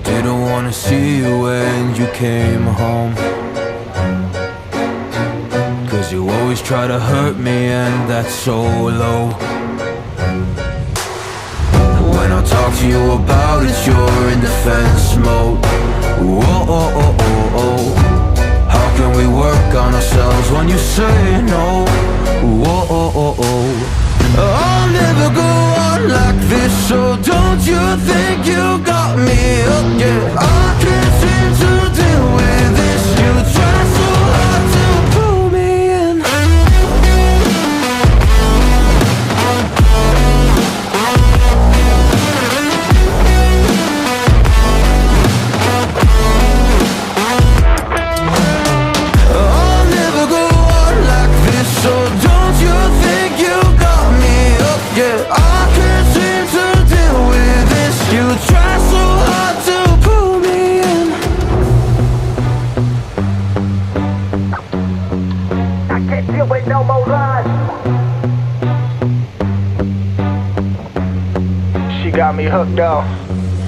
didn't wanna see you when you came home, 'cause you always try to hurt me and that's so low. When I talk to you about it, you're in defense mode. Whoa, oh, oh, oh, oh. How can we work on ourselves when you say no? Whoa, oh, oh, oh. I'll never go on like this, so don't you think you got me up, yeah. I can't seem to deal with this. You try so hard to pull me in. I'll never go on like this, so don't you think you got me up, yeah. I can't seem to deal with this. You try so hard to pull me in. I can't deal with no more lies. She got me hooked up.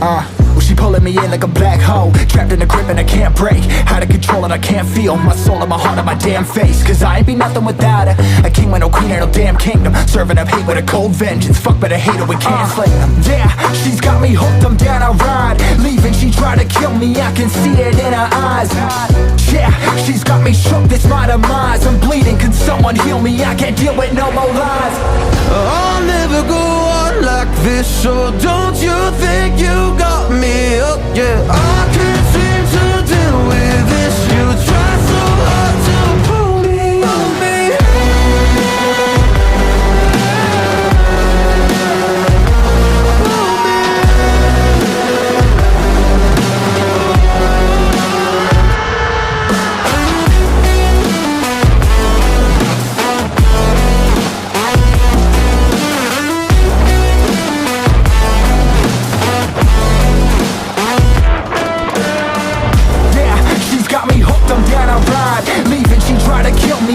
Well, she pulling me in like a black hole, trapped in a grip and I can't break. Out of control and I can't feel my soul and my heart on my damn face. 'Cause I ain't be nothing without her. A king with no queen and no damn kingdom, serving up hate with a cold vengeance. Fuck, but I hate her, we can't slay them. Yeah, she's got me hooked, I'm down, I ride. Leaving, she tried to kill me, I can see it in her eyes. Yeah, she's got me shook, this my demise. I'm bleeding, can someone heal me? I can't deal with no more lies. I'll never go on like this, so don't you think you got me up, yeah. I can't seem to deal with this. You try so hard to pull me on me.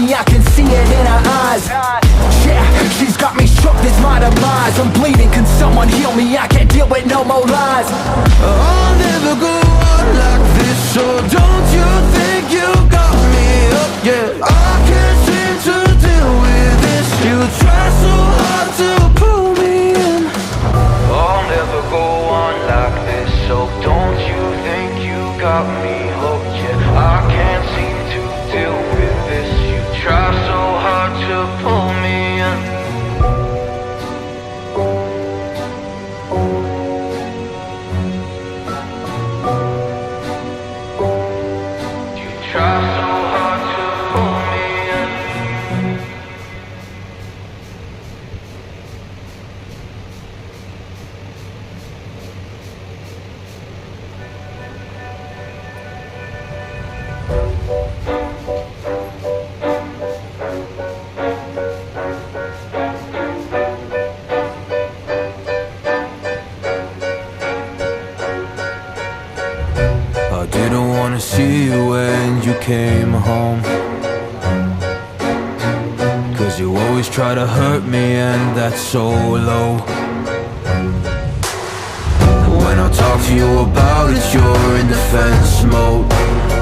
I can see it in her eyes. Yeah, she's got me shook, this my demise. I'm bleeding, can someone heal me? I can't deal with no more lies. I'll never go on like this, so don't you think you got me up, yeah. I can't seem to deal with this. You try so hard to pull me in. I'll never go on like this, so don't you think you got me hooked, yeah. I can't seem to deal with this. You try so hard to pull me in. You try so hard to pull me in. I didn't wanna see you when you came home, 'cause you always try to hurt me and that's so low. When I talk to you about it, you're in defense mode.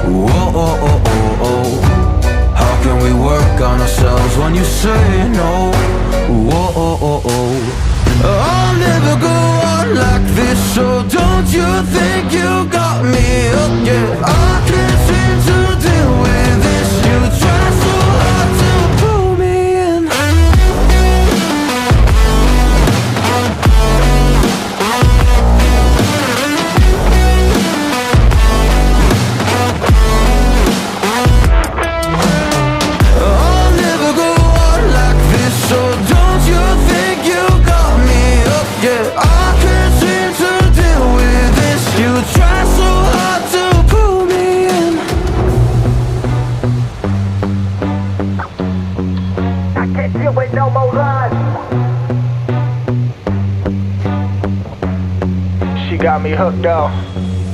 Whoa, oh, oh, oh, oh. How can we work on ourselves when you say no? Whoa, oh, oh, oh. I'll never go on like this, so don't you think you got me up, yeah. I can't seem to deal with this. You try so hard to pull me in. I'll never go on like this, so don't you think you got me up, yeah. I can't seem to deal with this. You try so hard to pull me in. I can't deal with no more lies. She got me hooked up.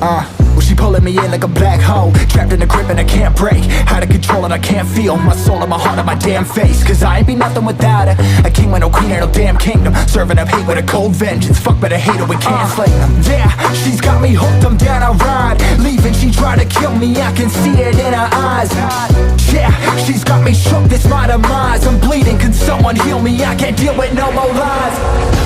Well, she pulling me in like a black hole, trapped in a grip and I can't break. Out of control and I can't feel my soul and my heart on my damn face. 'Cause I ain't be nothing without her. A king with no queen and no damn kingdom, serving up hate with a cold vengeance. Fuck, but I hate her, we can't slay them. Yeah, she's got me hooked, I'm down, I ride. Leaving, she tried to kill me, I can see it in her eyes. Yeah, she's got me shook, this my demise. I'm bleeding, can someone heal me? I can't deal with no more lies.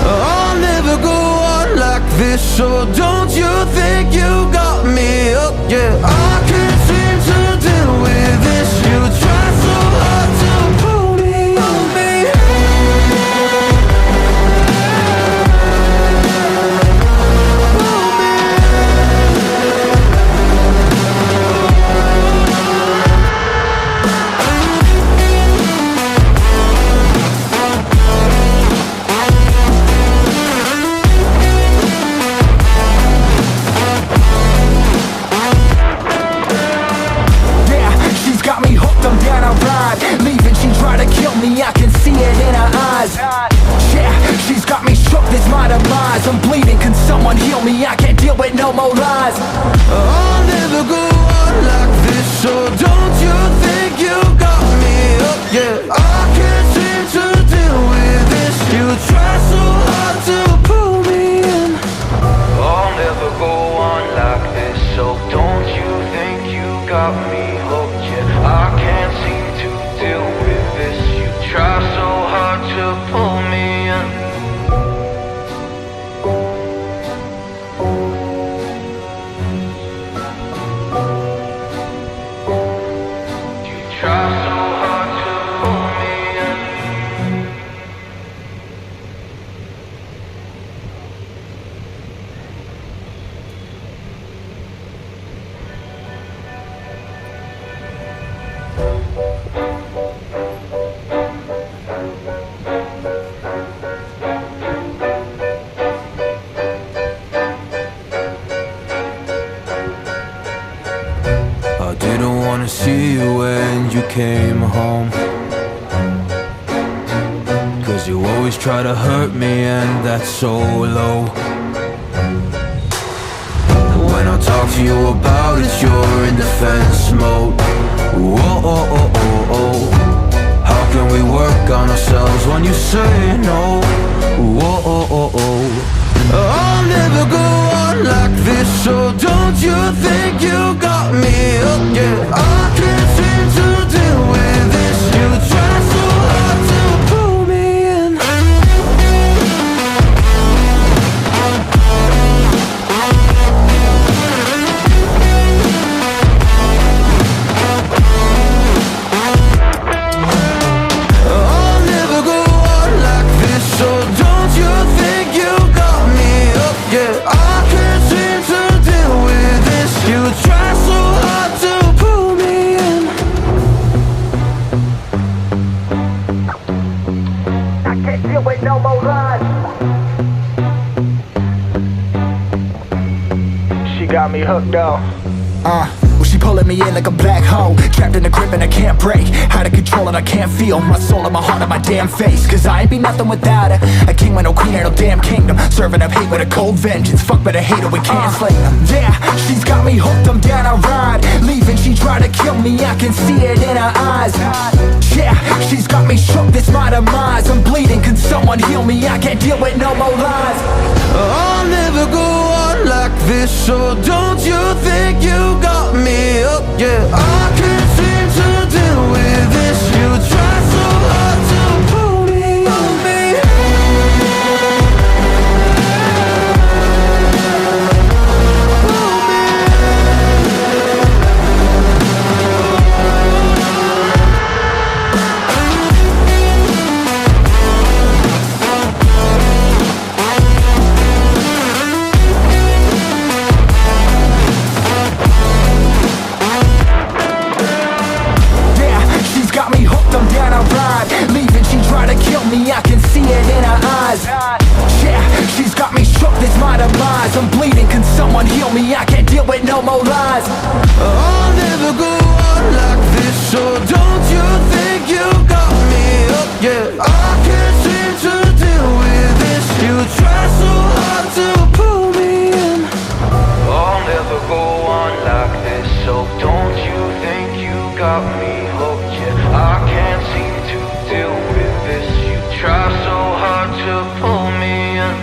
I'll never go on like this, so don't you think you got me up? Yeah, I can't seem to deal with this. You try so hard to pull me on me. I can see it in her eyes. Yeah, she's got me shook, this my demise. I'm bleeding, can someone heal me? I can't deal with no more lies. I'll never go on like this, so don't you think you got me up? Yeah, I can't seem to deal with this. You try so hard to pull me in. I'll never go on like this, so don't you think you got me hooked? Yeah, I can't seem to deal with this. You try so hard to pull me in. You try so hard to pull me in. I didn't wanna see you when you came home, 'cause you always try to hurt me, and that's so low. When I talk to you about it, you're in defense mode. Whoa, oh, oh, oh, oh. How can we work on ourselves when you say no? Whoa, oh, oh, oh. I'll never go on like this, so don't you think you got me up? Yeah, I can't seem to deal with this. You try so hard to pull me in. I'll never go on like this, so don't you think you got me up? Yeah, I can't seem to deal with this. You try so hard to pull me in. I can't deal with no more lies. She got me hooked though. Well, she pulling me in like a black hole, trapped in a grip and I can't break. Out of control and I can't feel my soul and my heart on my damn face. 'Cause I ain't be nothing without her. A king with no queen and no damn kingdom, serving up hate with a cold vengeance. Fuck but I hate her, we can't slay them. Yeah, she's got me hooked, I'm down, I ride. Leaving, she tried to kill me, I can see it in her eyes. Yeah, she's got me shook, this my demise. I'm bleeding, can someone heal me? I can't deal with no more lies. I'll never go on like this, so don't you think you got me up? Yeah, I can't seem to deal with this. You try so hard to pull me on me. I can see it in her eyes. Yeah, she's got me shook, this my demise. I'm bleeding, can someone heal me? I can't deal with no more lies. I'll never go on like this, so don't you think you got me up? Yeah, I can't seem to deal with this. You try so hard to pull me in. I'll never go on like this, so don't you think you got me hooked? Yeah, I can't seem to deal with this. You try so hard to pull me in.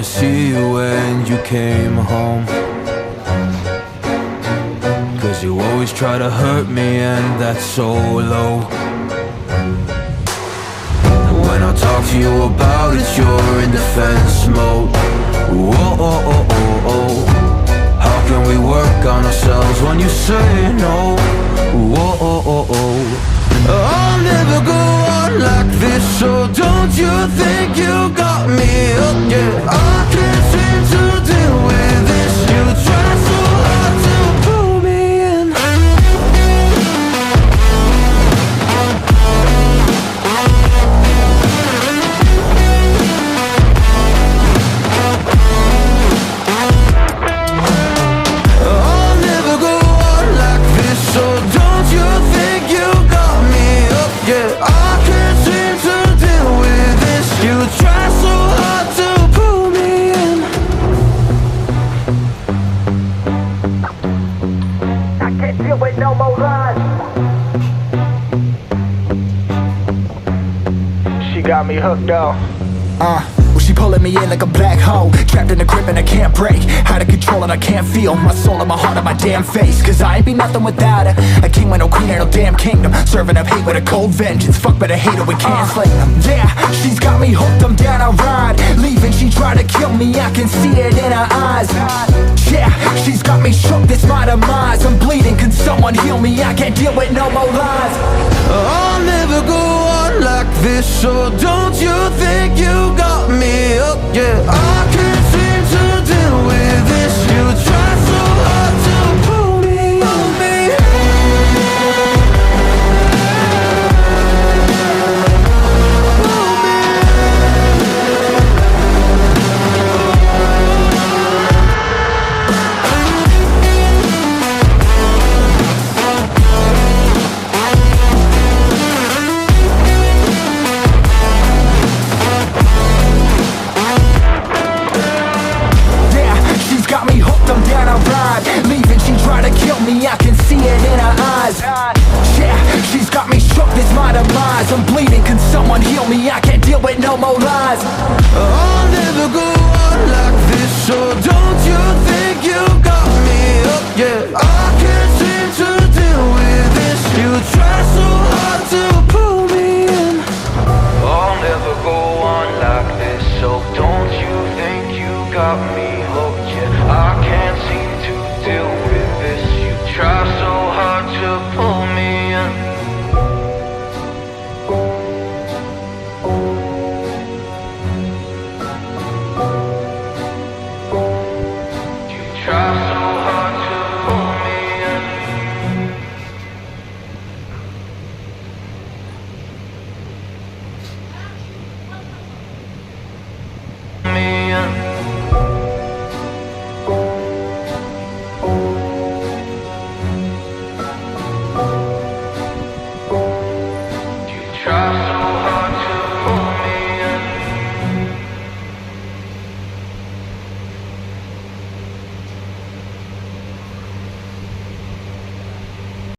wanna see you when you came home. Cause you always try to hurt me and that's so low. When I talk to you about it, you're in defense mode. Whoa, oh, oh, oh, oh. How can we work on ourselves when you say no? Whoa, oh, oh, oh. I'll never go on like this, so don't you think you got me up, yeah. I can't seem to deal with this. You try so hard to pull me in. I'll never go on like this, so don't you think you got me up, yeah. I can't seem to deal with this. You try so hard to pull me in. I can't deal with no more lies. She got me hooked up. Well, she pulling me in like a black hole, trapped in a grip and I can't break. Out of control and I can't feel my soul and my heart on my damn face. Cause I ain't be nothing without her. A king with no queen and no damn kingdom, serving up hate with a cold vengeance. Fuck but I hate her, we can't slay them. Yeah, she's got me hooked, I'm down, I ride. Leaving, she tried to kill me, I can see it in her eyes. Yeah, she's got me shook, this my demise. I'm bleeding, can someone heal me? I can't deal with no more lies. I'll never go on like this, so don't you think you got me up, yeah. I can't seem to deal with this. You try so hard to pull me in. I can see it in her eyes. Yeah, she's got me shook, this my demise. I'm bleeding, can someone heal me? I can't deal with no more lies. I'll never go on like this, so don't you think you got me up, yeah. I can't seem to deal with this. You try so